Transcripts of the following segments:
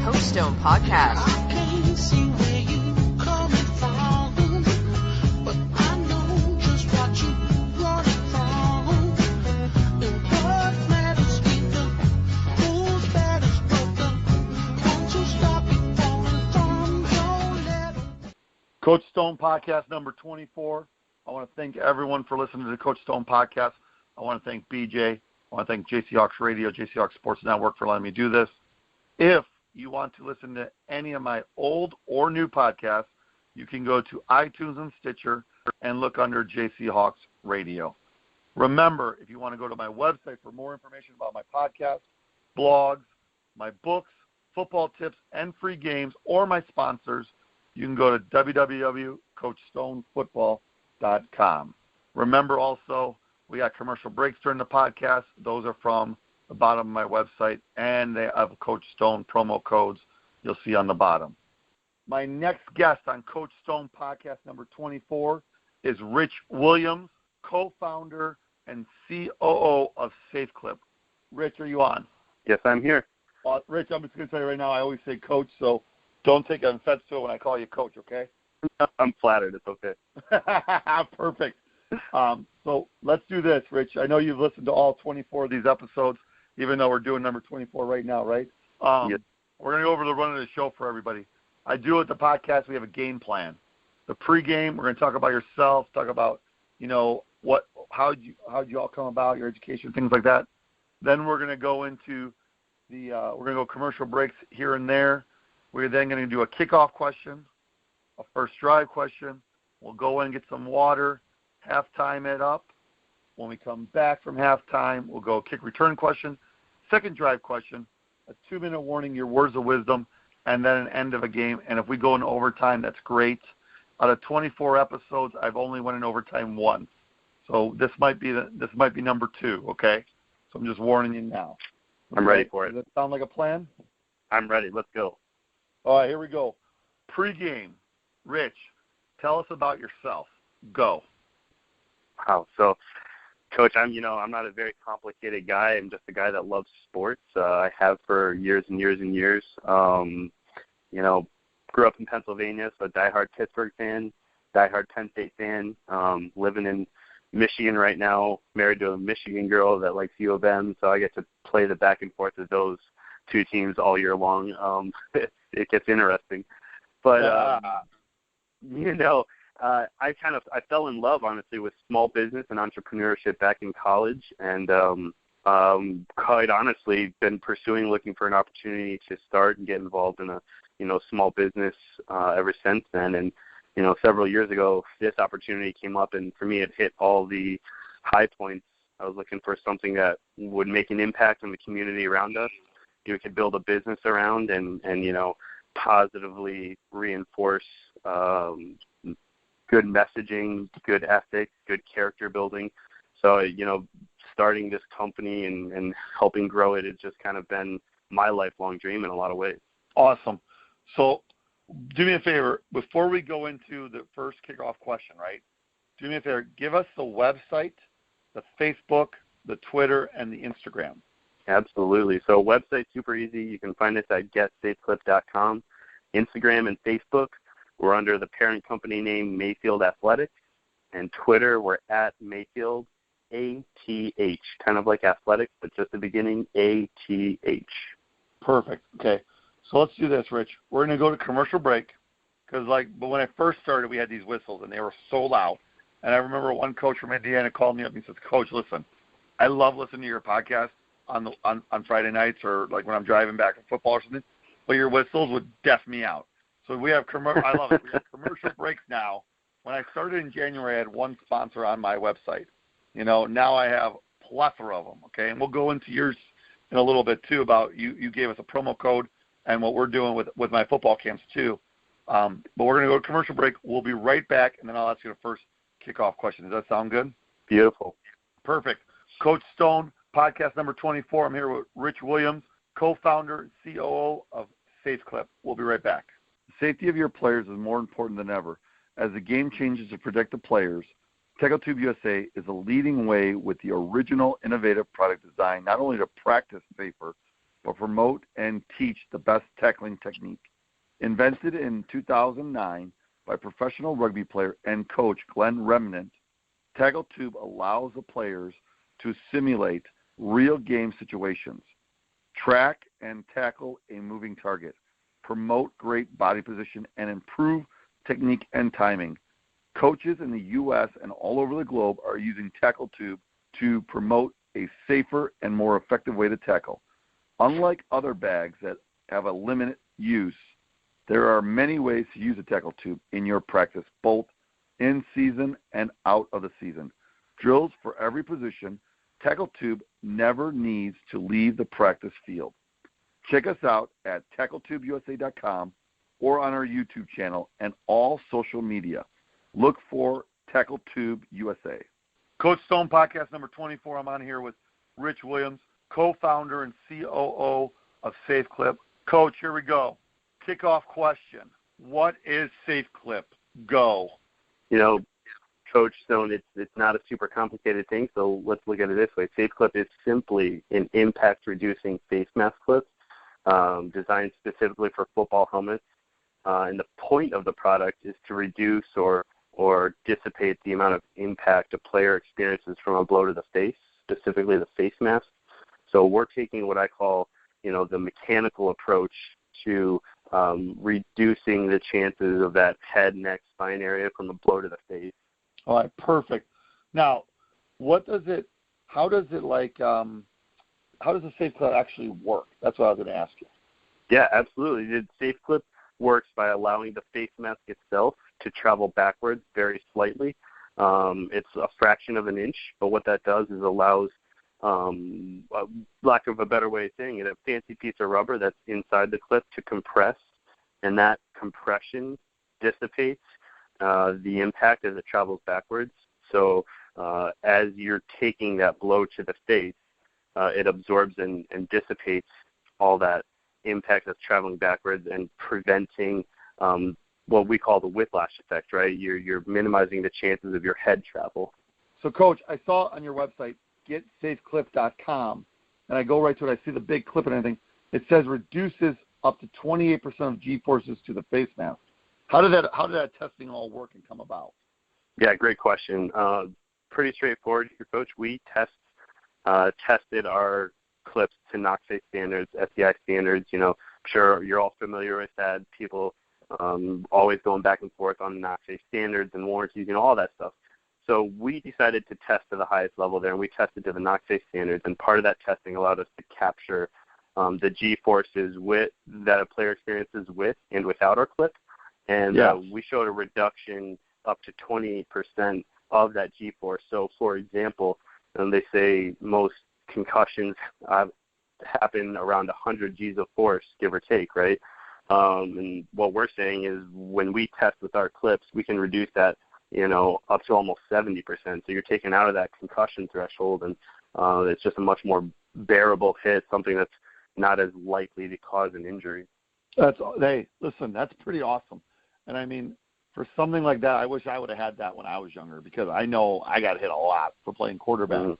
Coach Stone Podcast. I can't see where you coming from, but I know just what you running from. And what matters either, who's baddest, but the ones who stop you falling from your level. Coach Stone Podcast number 24. I want to thank everyone for listening to the Coach Stone Podcast. I want to thank BJ. I want to thank JC Hawks Radio, JC Hawks Sports Network for letting me do this. If you want to listen to any of my old or new podcasts, you can go to iTunes and Stitcher and look under JC Hawks Radio. Remember, if you want to go to my website for more information about my podcast, blogs, my books, football tips, and free games, or my sponsors, you can go to www.coachstonefootball.com. Remember also, we got commercial breaks during the podcast. Those are from the bottom of my website, and they have Coach Stone promo codes you'll see on the bottom. My next guest on Coach Stone Podcast number 24 is Rich Williams, co-founder and COO of S.A.F.E. Rich, are you on? Yes, I'm here. Rich, I'm just going to tell you right now, I always say coach, so don't take offense to it when I call you coach, okay? I'm flattered. It's okay. Perfect. So let's do this, Rich. I know you've listened to all 24 of these episodes, even though we're doing number 24 right now, right? Yes. We're going to go over the run of the show for everybody. I do at the podcast, we have a game plan. The pregame, we're going to talk about yourself, talk about, how'd you all come about, your education, things like that. Then we're going to go into we're going to go commercial breaks here and there. We're then going to do a kickoff question, a first drive question. We'll go in and get some water, halftime it up. When we come back from halftime, we'll go kick return question, second drive question, a 2-minute warning, your words of wisdom, and then an end of a game. And if we go in overtime, that's great. Out of 24 episodes, I've only went in overtime once. So this might be number 2, okay? So I'm just warning you now. Okay? I'm ready for it. Does that sound like a plan? I'm ready. Let's go. All right, here we go. Pre-game. Rich, tell us about yourself. Go. Wow. So, Coach, I'm not a very complicated guy. I'm just a guy that loves sports. I have for years and years and years. Grew up in Pennsylvania, so diehard Pittsburgh fan, diehard Penn State fan. Living in Michigan right now, married to a Michigan girl that likes U of M, so I get to play the back and forth of those two teams all year long. It gets interesting. But, I fell in love, honestly, with small business and entrepreneurship back in college, and quite honestly been looking for an opportunity to start and get involved in a small business ever since then. And several years ago, this opportunity came up, and for me, it hit all the high points. I was looking for something that would make an impact on the community around us. You could build a business around and positively reinforce good messaging, good ethics, good character building. So, starting this company and helping grow it has just kind of been my lifelong dream in a lot of ways. Awesome. So do me a favor. Before we go into the first kickoff question, right, do me a favor. Give us the website, the Facebook, the Twitter, and the Instagram. Absolutely. So website, super easy. You can find us at getsafeclip.com. Instagram and Facebook, we're under the parent company name Mayfield Athletics. And Twitter, we're at Mayfield ATH, kind of like athletics, but just the beginning, ATH. Perfect. Okay. So let's do this, Rich. We're going to go to commercial break but when I first started, we had these whistles, and they were so loud. And I remember one coach from Indiana called me up and he says, Coach, listen, I love listening to your podcast on Friday nights or like when I'm driving back from football or something, but your whistles would deaf me out. So we have I love it. We have commercial breaks now. When I started in January, I had one sponsor on my website. Now I have a plethora of them, okay? And we'll go into yours in a little bit, too, about you gave us a promo code and what we're doing with my football camps, too. But we're going to go to commercial break. We'll be right back, and then I'll ask you the first kickoff question. Does that sound good? Beautiful. Perfect. Coach Stone, podcast number 24. I'm here with Rich Williams, co-founder and COO of S.A.F.E. We'll be right back. The safety of your players is more important than ever. As the game changes to protect the players, TechoTube USA is a leading way with the original innovative product design, not only to practice safer, but promote and teach the best tackling technique. Invented in 2009 by professional rugby player and coach Glenn Remnant, Tackle Tube allows the players to simulate real game situations, track and tackle a moving target, promote great body position, and improve technique and timing. Coaches in the U.S. and all over the globe are using Tackle Tube to promote a safer and more effective way to tackle. Unlike other bags that have a limited use, there are many ways to use a Tackle Tube in your practice, both in season and out of the season. Drills for every position. Tackle Tube never needs to leave the practice field. Check us out at TackleTubeUSA.com or on our YouTube channel and all social media. Look for Tackle Tube USA. Coach Stone Podcast number 24. I'm on here with Rich Williams, co-founder and COO of S.A.F.E. Coach, here we go. Kickoff question. What is S.A.F.E? Go. You know, Coach Stone, it's not a super complicated thing, so let's look at it this way. S.A.F.E. is simply an impact-reducing face mask clip designed specifically for football helmets. And the point of the product is to reduce or dissipate the amount of impact a player experiences from a blow to the face, specifically the face mask. So we're taking what I call, the mechanical approach to reducing the chances of that head, neck, spine area from a blow to the face. All right, perfect. Now, how does the S.A.F.E. actually work? That's what I was going to ask you. Yeah, absolutely. The S.A.F.E. works by allowing the face mask itself to travel backwards very slightly. It's a fraction of an inch, but what that does is allows, lack of a better way of saying it, a fancy piece of rubber that's inside the clip to compress, and that compression dissipates the impact as it travels backwards. So as you're taking that blow to the face, it absorbs and dissipates all that impact that's traveling backwards and preventing what we call the whiplash effect, right? You're minimizing the chances of your head travel. So, Coach, I saw on your website, getsafeclip.com, and I go right to it. I see the big clip and everything. It says reduces up to 28% of G-forces to the face mask. How did that testing all work and come about? Yeah, great question. Pretty straightforward here, Coach. We tested our clips to NOC standards, SCI standards. I'm sure you're all familiar with that. People always going back and forth on NOC standards and warranties, all that stuff. So we decided to test to the highest level there, and we tested to the NOC standards. And part of that testing allowed us to capture the G-forces that a player experiences with and without our clip. And we showed a reduction up to 28% of that G-force. So, for example, they say most concussions happen around 100 G's of force, give or take, right? And what we're saying is when we test with our clips, we can reduce that, up to almost 70%. So you're taken out of that concussion threshold, and it's just a much more bearable hit, something that's not as likely to cause an injury. Listen, that's pretty awesome. And I mean, for something like that, I wish I would have had that when I was younger, because I know I got hit a lot for playing quarterback. Mm-hmm.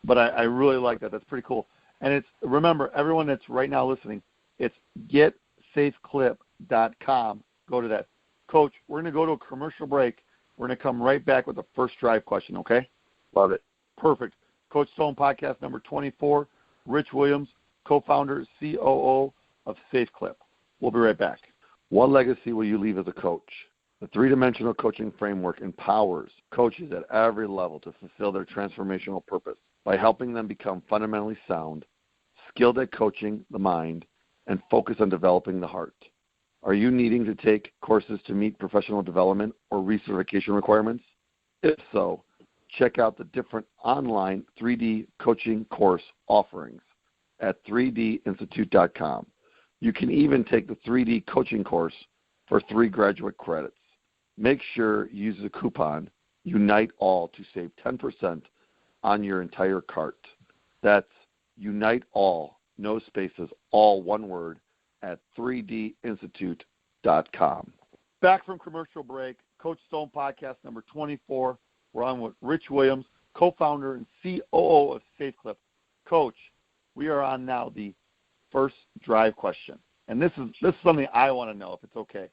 But I really like that. That's pretty cool. And remember, everyone that's right now listening, it's getsafeclip.com. Go to that. Coach, we're going to go to a commercial break. We're going to come right back with the first drive question, okay? Love it. Perfect. Coach Stone Podcast number 24, Rich Williams, co-founder, COO of S.A.F.E. We'll be right back. What legacy will you leave as a coach? The three-dimensional coaching framework empowers coaches at every level to fulfill their transformational purpose by helping them become fundamentally sound, skilled at coaching the mind, and focus on developing the heart. Are you needing to take courses to meet professional development or recertification requirements? If so, check out the different online 3D coaching course offerings at 3dinstitute.com. You can even take the 3D coaching course for 3 graduate credits. Make sure you use the coupon UNITEALL to save 10% on your entire cart. That's UNITEALL, no spaces, all one word, at 3dinstitute.com. Back from commercial break, Coach Stone Podcast number 24. We're on with Rich Williams, co-founder and COO of S.A.F.E. Coach, we are on now the first drive question, and this is something I want to know if it's okay.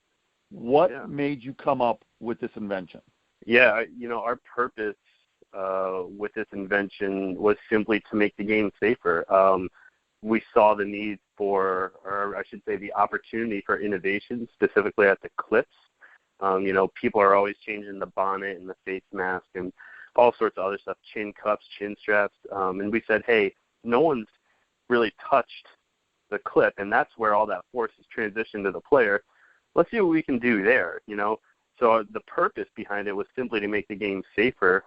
What made you come up with this invention? Yeah, our purpose with this invention was simply to make the game safer. We saw the need for, or I should say the opportunity for innovation, specifically at the clips. People are always changing the bonnet and the face mask and all sorts of other stuff, chin cups, chin straps. And we said, hey, no one's really touched the clip, and that's where all that force is transitioned to the player. Let's see what we can do there, So the purpose behind it was simply to make the game safer.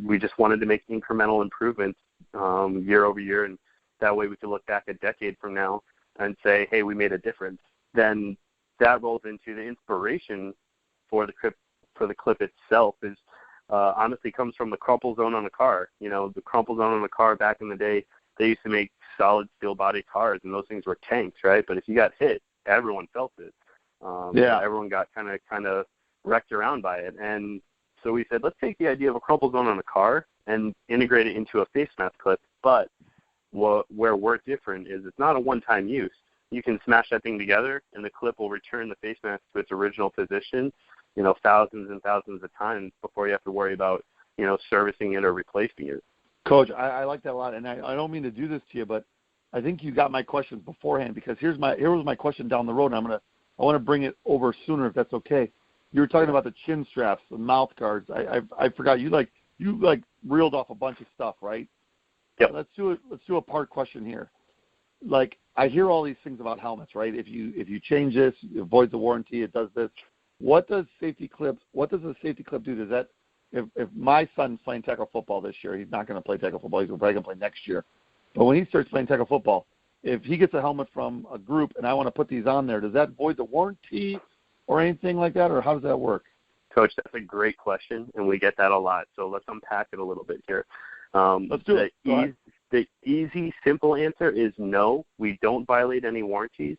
We just wanted to make incremental improvements year over year, and that way we could look back a decade from now and say, hey, we made a difference. Then that rolls into the inspiration for the clip itself is honestly comes from the crumple zone on a car. The crumple zone on a car back in the day, they used to make solid steel body cars, and those things were tanks, right? But if you got hit, everyone felt it. Everyone got kind of wrecked around by it. And so we said, let's take the idea of a crumple zone on a car and integrate it into a face mask clip. But where we're different is it's not a one-time use. You can smash that thing together, and the clip will return the face mask to its original position, thousands and thousands of times before you have to worry about, servicing it or replacing it. Coach, I like that a lot, and I don't mean to do this to you, but I think you got my questions beforehand, because here was my question down the road, and I want to bring it over sooner if that's okay. You were talking about the chin straps, the mouth guards. I forgot you reeled off a bunch of stuff, right? Yeah. Let's do a part question here. Like, I hear all these things about helmets, right? If you change this, it avoids the warranty, it does this. What does a safety clip do? Does that, if my son's playing tackle football this year, he's not going to play tackle football, he's probably going to play next year. But when he starts playing tackle football, if he gets a helmet from a group and I want to put these on there, does that void the warranty or anything like that, or how does that work? Coach, that's a great question, and we get that a lot. So let's unpack it a little bit here. Let's do it. The easy, simple answer is no, we don't violate any warranties.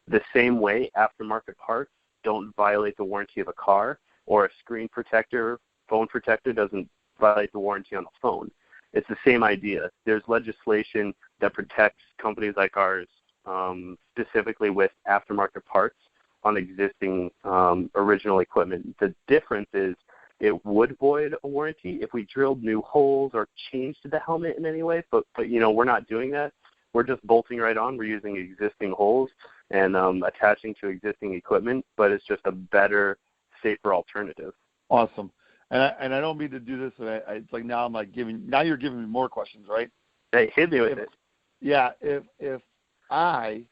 The same way aftermarket parts don't violate the warranty of a car, or a screen protector, phone protector doesn't violate the warranty on a phone. It's the same idea. There's legislation that protects companies like ours, specifically with aftermarket parts on existing original equipment. The difference is it would void a warranty if we drilled new holes or changed the helmet in any way, but we're not doing that. We're just bolting right on. We're using existing holes and attaching to existing equipment, but it's just a better, safer alternative. Awesome. And I don't mean to do this. It's like now you're giving me more questions, right? Hey, hit me with it. Yeah. If I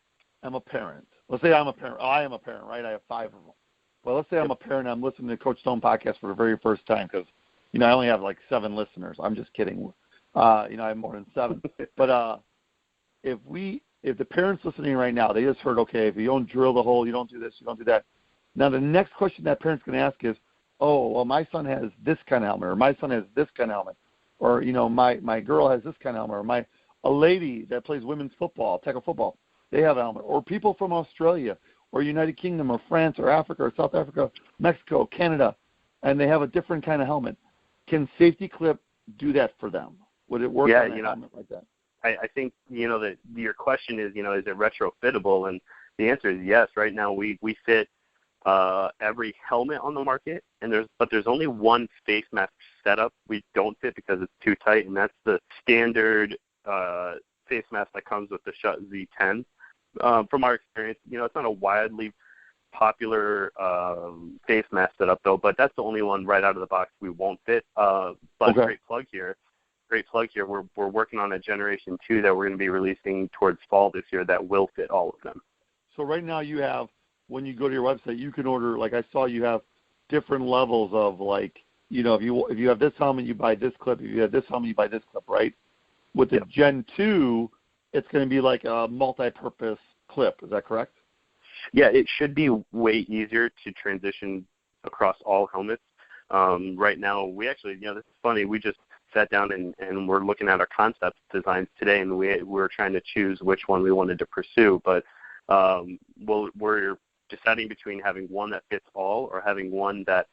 am a parent, let's say I'm a parent. I am a parent, right? I have 5 of them. Well, let's say I'm a parent. I'm listening to Coach Stone podcast for the very first time because, I only have like 7 listeners. I'm just kidding. I have more than 7. But if the parents listening right now, they just heard, okay, if you don't drill the hole, you don't do this, you don't do that. Now the next question that parent's going to ask is, oh, well, my son has this kind of helmet, or my son has this kind of helmet, or my girl has this kind of helmet, or a lady that plays women's football, tackle football, they have a helmet, or people from Australia, or United Kingdom, or France, or Africa, or South Africa, Mexico, Canada, and they have a different kind of helmet. Can Safety Clip do that for them? Would it work on a helmet like that? I think, that your question is, is it retrofittable? And the answer is yes. Right now we fit every helmet on the market, but there's only one face mask setup we don't fit because it's too tight, and that's the standard face mask that comes with the Shutt Z10. From our experience, it's not a widely popular face mask setup though, but that's the only one right out of the box we won't fit. But okay. Great plug here. We're working on a generation 2 that we're going to be releasing towards fall this year that will fit all of them. So right now you have, when you go to your website, you can order, like I saw you have different levels of if you have this helmet, you buy this clip. If you have this helmet, you buy this clip, right? With the Gen 2, it's going to be like a multi-purpose clip. Is that correct? Yeah, it should be way easier to transition across all helmets. Right now, we actually, this is funny, we just sat down and we're looking at our concept designs today, and we're trying to choose which one we wanted to pursue. But we're deciding between having one that fits all or having one that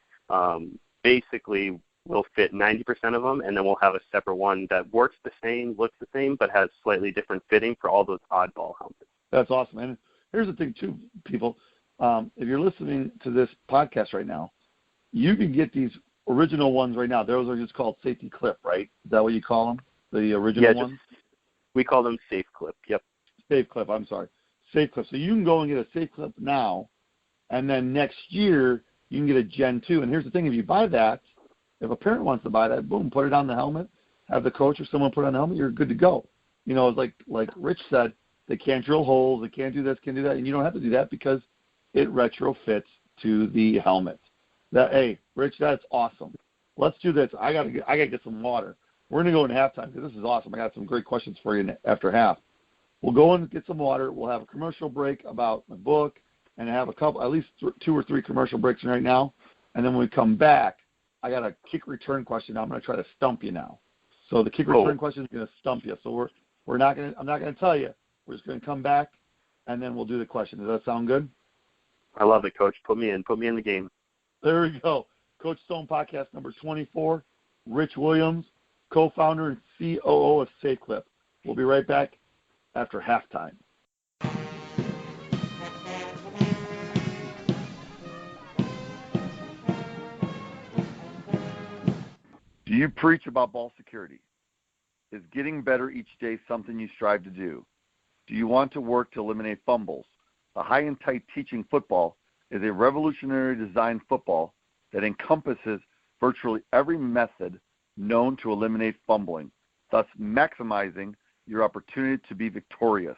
basically will fit 90% of them, and then we'll have a separate one that works the same, looks the same, but has slightly different fitting for all those oddball helmets. That's awesome. And here's the thing, too, people. If you're listening to this podcast right now, you can get these original ones right now. Those are just called safety clip, right? Is that what you call them, the original ones? We call them safe clip, yep. Safe clip, I'm sorry. Safe clip. So you can go and get a safe clip now, and then next year you can get a Gen 2. And here's the thing, if you buy that, if a parent wants to buy that, boom, put it on the helmet, have the coach or someone put it on the helmet, you're good to go. You know, it's like Rich said, they can't drill holes, they can't do this, can't do that, and you don't have to do that because it retrofits to the helmet. Hey, Rich, that's awesome. Let's do this. I gotta get some water. We're gonna go in halftime because this is awesome. I got some great questions for you after half. We'll go and get some water. We'll have a commercial break about my book, and have a couple, at least 2 or 3 commercial breaks right now. And then when we come back, I got a kick return question. I'm gonna try to stump you now. So the kick return question is gonna stump you. So I'm not gonna tell you. We're just gonna come back, and then we'll do the question. Does that sound good? I love it, Coach. Put me in the game. There we go. Coach Stone podcast number 24. Rich Williams, co-founder and COO of S.A.F.E. We'll be right back after halftime. Do you preach about ball security? Is getting better each day something you strive to do? Do you want to work to eliminate fumbles? The High and Tight Teaching Football is a revolutionary design football that encompasses virtually every method known to eliminate fumbling, thus maximizing your opportunity to be victorious.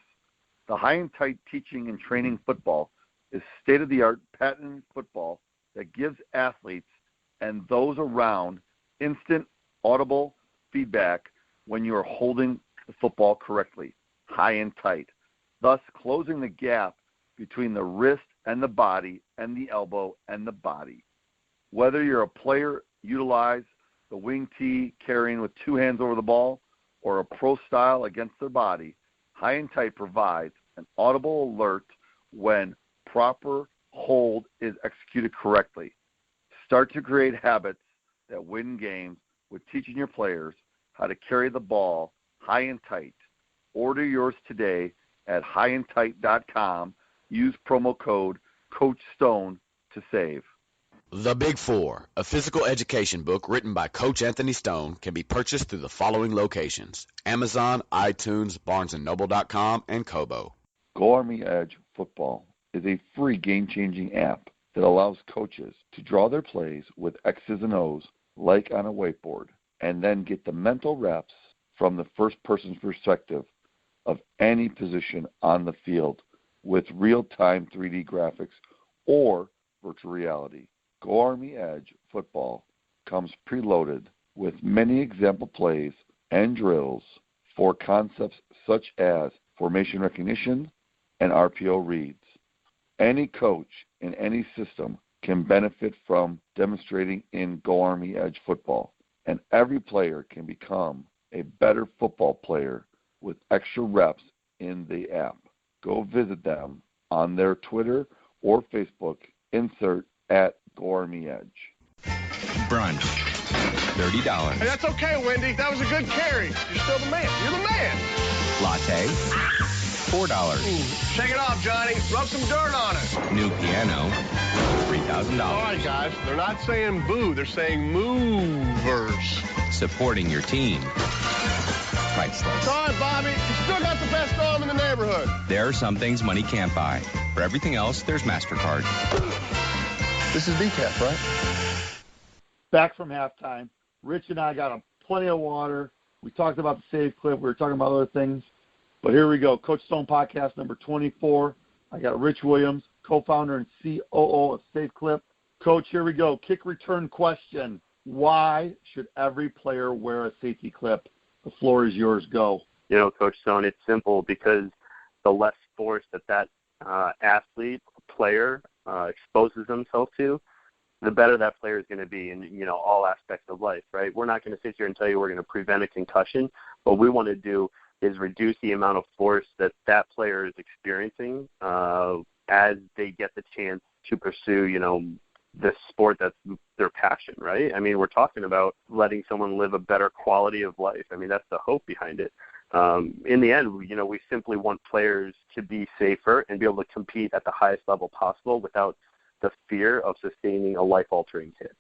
The High and Tight Teaching and Training Football is state-of-the-art patented football that gives athletes and those around instant, audible feedback when you are holding the football correctly, high and tight, thus closing the gap between the wrist and the body and the elbow and the body. Whether you're a player, utilize the wing tee carrying with 2 hands over the ball, or a pro style against their body, High and Tight provides an audible alert when proper hold is executed correctly. Start to create habits that win games with teaching your players how to carry the ball high and tight. Order yours today at highandtight.com. Use promo code Coach Stone to save. The Big Four, a physical education book written by Coach Anthony Stone, can be purchased through the following locations: Amazon, iTunes, BarnesandNoble.com, and Kobo. Go Army Edge Football is a free game-changing app that allows coaches to draw their plays with X's and O's like on a whiteboard, and then get the mental reps from the first person's perspective of any position on the field with real-time 3D graphics or virtual reality. Go Army Edge Football comes preloaded with many example plays and drills for concepts such as formation recognition and RPO reads. Any coach in any system can benefit from demonstrating in Go Army Edge Football, and every player can become a better football player with extra reps in the app. Go visit them on their Twitter or Facebook. Insert at Go Army Edge. Brunch, $30. Hey, that's okay, Wendy. That was a good carry. You're still the man. You're the man. Latte, $4. Shake it off, Johnny. Rub some dirt on it. New piano, $3,000. All right, guys. They're not saying boo. They're saying movers. Supporting your team. Priceless. All right, Bobby. You still got the best arm in the neighborhood. There are some things money can't buy. For everything else, there's MasterCard. This is decaf, right? Back from halftime. Rich and I got plenty of water. We talked about the save clip. We were talking about other things. But here we go. Coach Stone podcast number 24. I got Rich Williams, co-founder and COO of S.A.F.E. Coach, here we go. Kick return question. Why should every player wear a safety clip? The floor is yours. Go. You know, Coach Stone, it's simple because the less force that athlete, player exposes themselves to, the better that player is going to be in, you know, all aspects of life, right? We're not going to sit here and tell you we're going to prevent a concussion. What we want to do is reduce the amount of force that player is experiencing as they get the chance to pursue, you know, this sport that's their passion, right? I mean, we're talking about letting someone live a better quality of life. I mean, that's the hope behind it. In the end, we simply want players to be safer and be able to compete at the highest level possible without the fear of sustaining a life-altering hit.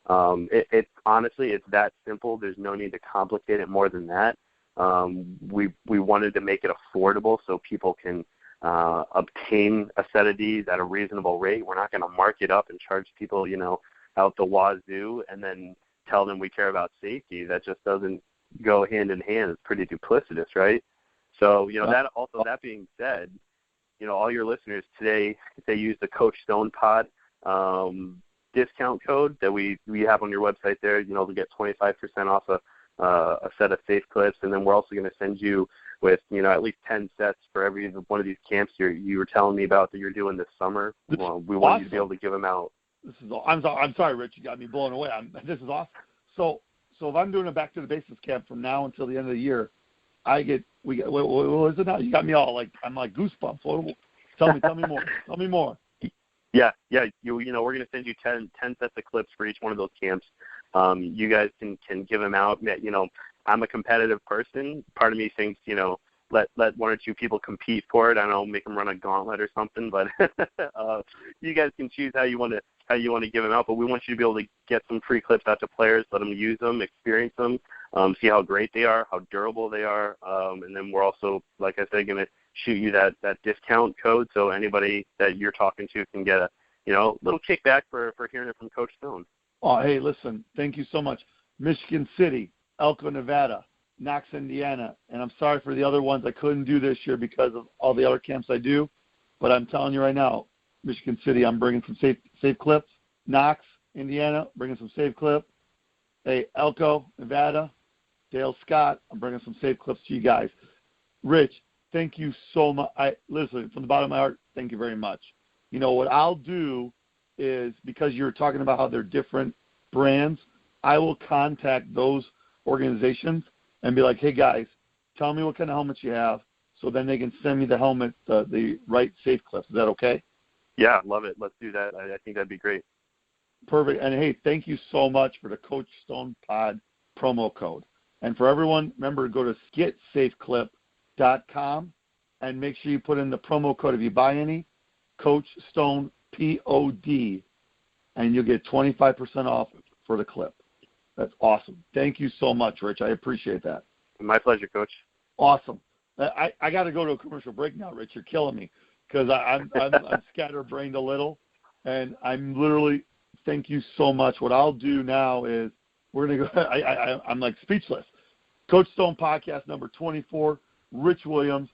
Honestly, it's that simple. There's no need to complicate it more than that. We wanted to make it affordable so people can obtain a set of these at a reasonable rate. We're not going to mark it up and charge people, out the wazoo and then tell them we care about safety. That just doesn't go hand in hand. It's pretty duplicitous, right? So, that being said, all your listeners today, if they use the Coach Stone Pod discount code that we have on your website there, to get 25% off a set of safe clips, and then we're also going to send you with at least 10 sets for every one of these camps you were telling me about that you're doing this summer. Well, we want you to be able to give them out. I'm sorry, Rich, you got me blown away. This is awesome. So if I'm doing a Back to the Basics camp from now until the end of the year, what is it now? You got me all I'm like goosebumps. Tell me more. Yeah. We're going to send you 10 sets of clips for each one of those camps. You guys can give them out. I'm a competitive person. Part of me thinks, let one or two people compete for it. I don't know, make them run a gauntlet or something. But you guys can choose how you want to give them out. But we want you to be able to get some free clips out to players, let them use them, experience them, see how great they are, how durable they are. And then we're also, like I said, going to shoot you that discount code so anybody that you're talking to can get a little kickback for hearing it from Coach Stone. Oh, hey, listen, thank you so much. Michigan City, Elko, Nevada, Knox, Indiana, and I'm sorry for the other ones I couldn't do this year because of all the other camps I do, but I'm telling you right now, Michigan City, I'm bringing some safe clips. Knox, Indiana, bringing some safe clip. Hey, Elko, Nevada, Dale Scott, I'm bringing some safe clips to you guys. Rich, thank you so much. Listen, from the bottom of my heart, thank you very much. What I'll do is, because you're talking about how they're different brands, I will contact those organizations and be like, hey, guys, tell me what kind of helmets you have, so then they can send me the helmet, the right safe clips. Is that okay? Yeah, love it. Let's do that. I think that'd be great. Perfect. And, hey, thank you so much for the Coach Stone Pod promo code. And for everyone, remember to go to getsafeclip.com and make sure you put in the promo code if you buy any, Coach Stone POD, and you'll get 25% off for the clip. That's awesome. Thank you so much, Rich. I appreciate that. My pleasure, Coach. Awesome. I got to go to a commercial break now, Rich. You're killing me because I'm scatterbrained a little, and I'm literally, thank you so much. What I'll do now is we're going to go, I'm like speechless. Coach Stone Podcast number 24, Rich Williams,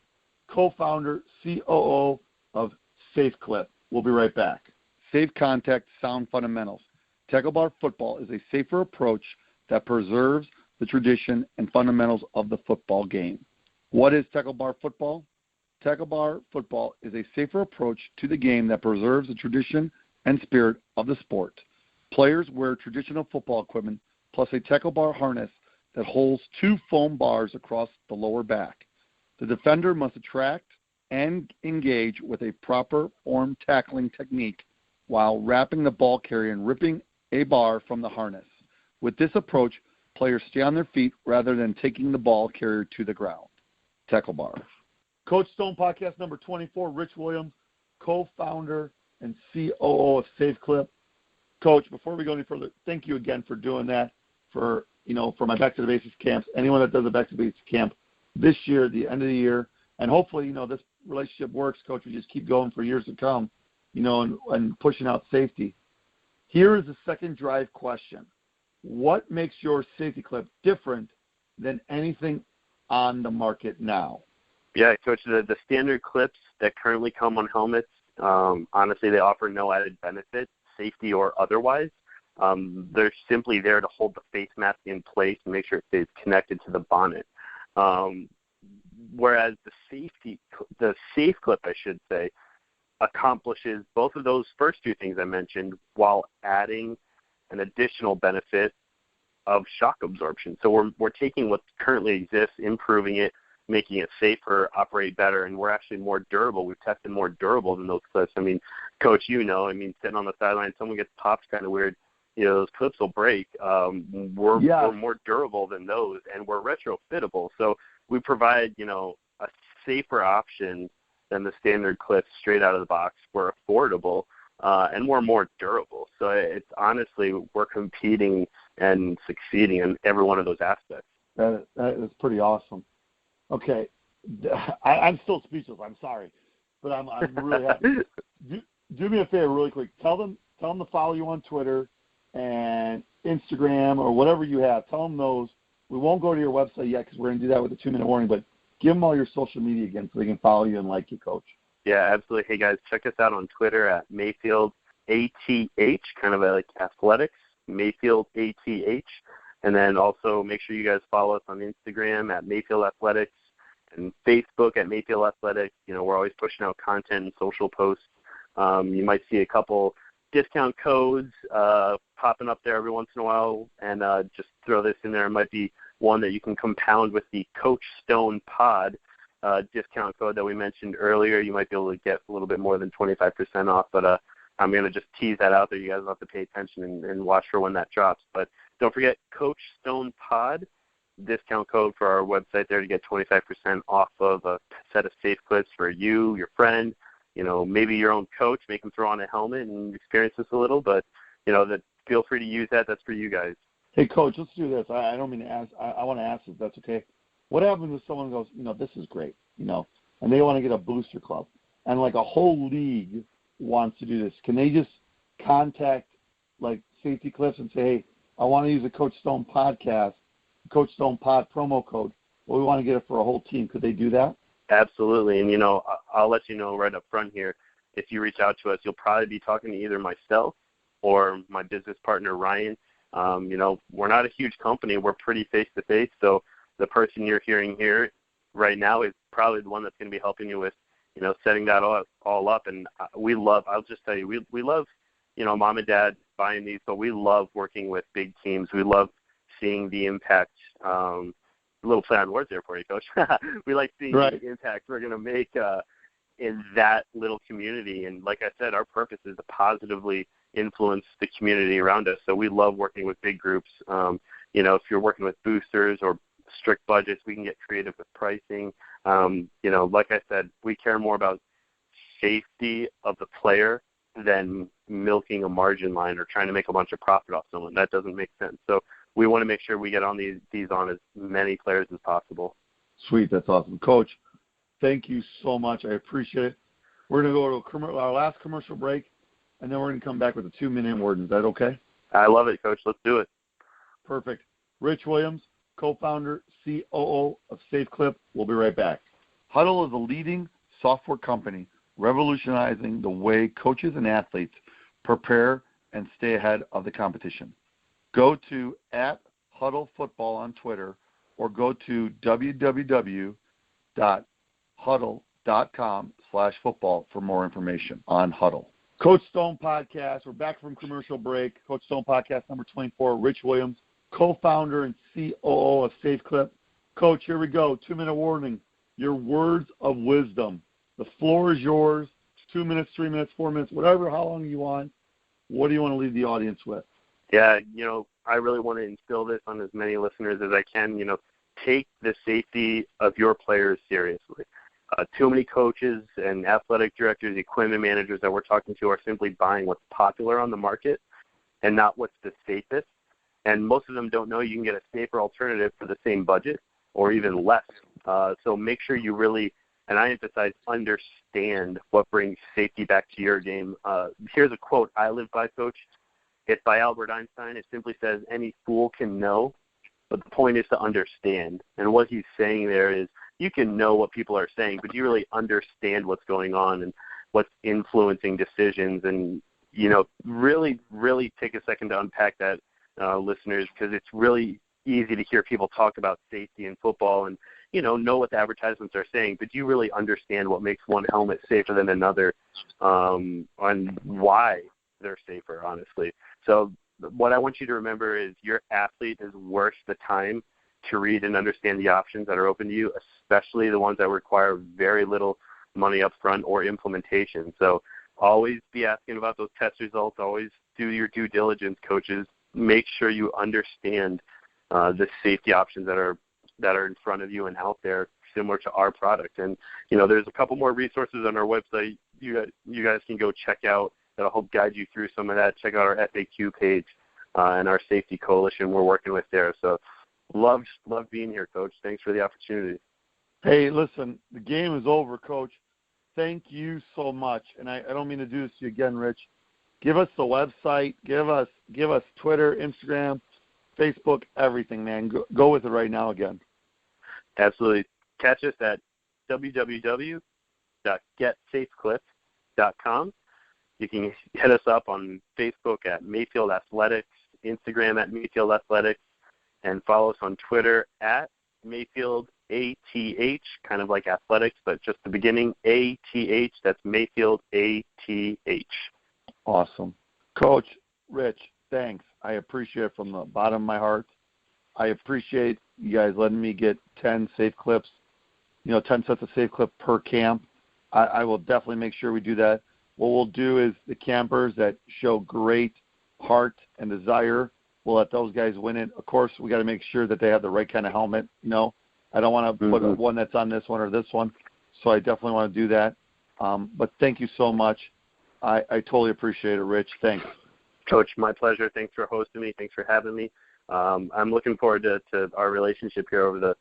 co-founder, COO of Safe Clip. We'll be right back. Safe contact, sound fundamentals. Tackle bar football is a safer approach that preserves the tradition and fundamentals of the football game. What is tackle bar football? Tackle bar football is a safer approach to the game that preserves the tradition and spirit of the sport. Players wear traditional football equipment plus a tackle bar harness that holds two foam bars across the lower back. The defender must attract and engage with a proper form tackling technique while wrapping the ball carrier and ripping a bar from the harness. With this approach, players stay on their feet rather than taking the ball carrier to the ground. Tackle bar. Coach Stone Podcast number 24, Rich Williams, co-founder and COO of Safe Clip. Coach, before we go any further, thank you again for doing that for my Back to the Basics camps. Anyone that does a Back to the Basics camp this year, the end of the year, and hopefully, this relationship works, Coach. We just keep going for years to come, and pushing out safety. Here is the second drive question. What makes your safety clip different than anything on the market now? Yeah, Coach, the standard clips that currently come on helmets, honestly, they offer no added benefit, safety or otherwise. They're simply there to hold the face mask in place and make sure it stays connected to the bonnet. Whereas the safe clip, I should say, accomplishes both of those first two things I mentioned while adding an additional benefit of shock absorption. So we're taking what currently exists, improving it, making it safer, operate better, and we're actually more durable. We've tested more durable than those clips. I mean, Coach, sitting on the sideline, someone gets popped kind of weird. Those clips will break. We're more durable than those, and we're retrofittable. So we provide, a safer option than the standard clips straight out of the box. We're affordable, and we're more durable. So it's honestly, we're competing and succeeding in every one of those aspects. That is pretty awesome. Okay, I'm still speechless. I'm sorry, but I'm really happy. Do me a favor, really quick. Tell them to follow you on Twitter and Instagram or whatever you have. Tell them those. We won't go to your website yet because we're going to do that with a 2-minute warning. But give them all your social media again so they can follow you and like you, Coach. Yeah, absolutely. Hey guys, check us out on Twitter at Mayfield ATH, kind of like athletics, Mayfield ATH. And then also make sure you guys follow us on Instagram at Mayfield Athletics and Facebook at Mayfield Athletics. We're always pushing out content and social posts. You might see a couple discount codes popping up there every once in a while, and just throw this in there. It might be one that you can compound with the Coach Stone Pod discount code that we mentioned earlier. You might be able to get a little bit more than 25% off, but I'm going to just tease that out there. You guys will have to pay attention and watch for when that drops. But don't forget Coach Stone Pod discount code for our website there to get 25% off of a set of safe clips for you, your friend, maybe your own coach. Make them throw on a helmet and experience this a little. But, that feel free to use that. That's for you guys. Hey, Coach, let's do this. I don't mean to ask. I want to ask if that's okay. What happens if someone goes, this is great, and they want to get a booster club, and like a whole league wants to do this? Can they just contact like Safety Clips and say, hey, I want to use a Coach Stone podcast, Coach Stone Pod promo code, but we want to get it for a whole team? Could they do that? Absolutely. And, I'll let you know right up front here, if you reach out to us, you'll probably be talking to either myself or my business partner, Ryan. We're not a huge company. We're pretty face-to-face. So the person you're hearing here right now is probably the one that's going to be helping you with, setting that all up. And I'll just tell you, we love, mom and dad buying these, but we love working with big teams. We love seeing the impact. A little play on words there for you, Coach. We like seeing the impact we're going to make in that little community. And like I said, our purpose is to positively influence the community around us. So we love working with big groups. If you're working with boosters or strict budgets, we can get creative with pricing. Like I said, we care more about safety of the player than milking a margin line or trying to make a bunch of profit off someone. That doesn't make sense. So we want to make sure we get on these on as many players as possible. Sweet. That's awesome. Coach, thank you so much. I appreciate it. We're going to go to our last commercial break, and then we're going to come back with a 2-minute word. Is that okay? I love it, Coach. Let's do it. Perfect. Rich Williams, co-founder, COO of SafeClip. We'll be right back. Huddle is a leading software company revolutionizing the way coaches and athletes prepare and stay ahead of the competition. Go to @HuddleFootball on Twitter or go to www.huddle.com/football for more information on Huddle. Coach Stone Podcast. We're back from commercial break. Coach Stone Podcast number 24. Rich Williams, co-founder and COO of SafeClip. Coach, here we go. 2-minute warning. Your words of wisdom. The floor is yours. 2 minutes, 3 minutes, 4 minutes, whatever, how long you want. What do you want to leave the audience with? Yeah, I really want to instill this on as many listeners as I can. Take the safety of your players seriously. Too many coaches and athletic directors, equipment managers that we're talking to are simply buying what's popular on the market and not what's the safest. And most of them don't know you can get a safer alternative for the same budget or even less. So make sure you really, and I emphasize, understand what brings safety back to your game. Here's a quote I live by, Coach. It's by Albert Einstein. It simply says, any fool can know, but the point is to understand. And what he's saying there is you can know what people are saying, but you really understand what's going on and what's influencing decisions. And, really, really take a second to unpack that, listeners, because it's really easy to hear people talk about safety in football and, know what the advertisements are saying, but do you really understand what makes one helmet safer than another, and why they're safer, honestly? So what I want you to remember is your athlete is worth the time to read and understand the options that are open to you, especially the ones that require very little money up front or implementation. So always be asking about those test results. Always do your due diligence, coaches. Make sure you understand the safety options that are in front of you and out there, similar to our product. And, there's a couple more resources on our website you guys can go check out that'll help guide you through some of that. Check out our FAQ page and our safety coalition we're working with there. So love being here, Coach. Thanks for the opportunity. Hey, listen, the game is over, Coach. Thank you so much. And I don't mean to do this to you again, Rich. Give us the website. Give us Twitter, Instagram, Facebook, everything, man. Go with it right now again. Absolutely. Catch us at www.getsafeclip.com. You can hit us up on Facebook at Mayfield Athletics, Instagram at Mayfield Athletics, and follow us on Twitter at Mayfield ATH, kind of like athletics, but just the beginning, ATH. That's Mayfield ATH. Awesome. Coach, Rich, thanks. I appreciate it from the bottom of my heart. I appreciate you guys letting me get 10 safe clips, 10 sets of safe clip per camp. I will definitely make sure we do that. What we'll do is the campers that show great heart and desire, we'll let those guys win it. Of course, we got to make sure that they have the right kind of helmet. I don't want to put one that's on this one or this one, so I definitely want to do that. But thank you so much. I totally appreciate it, Rich. Thanks. Coach, my pleasure. Thanks for hosting me. Thanks for having me. I'm looking forward to our relationship here over the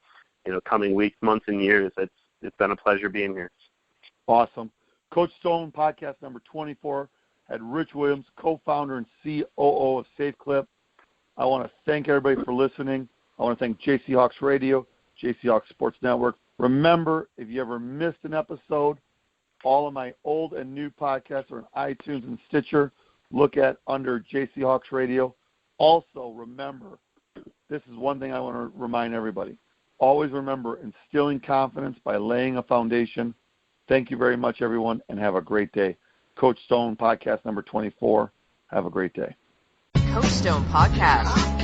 coming weeks, months, and years. It's been a pleasure being here. Awesome. Coach Stone, podcast number 24, had Rich Williams, co-founder and COO of SafeClip. I want to thank everybody for listening. I want to thank JC Hawks Radio, JC Hawks Sports Network. Remember, if you ever missed an episode, all of my old and new podcasts are on iTunes and Stitcher. Look at under JC Hawks Radio. Also, remember, this is one thing I want to remind everybody. Always remember instilling confidence by laying a foundation. Thank you very much, everyone, and have a great day. Coach Stone, podcast number 24. Have a great day. Coach Stone Podcast.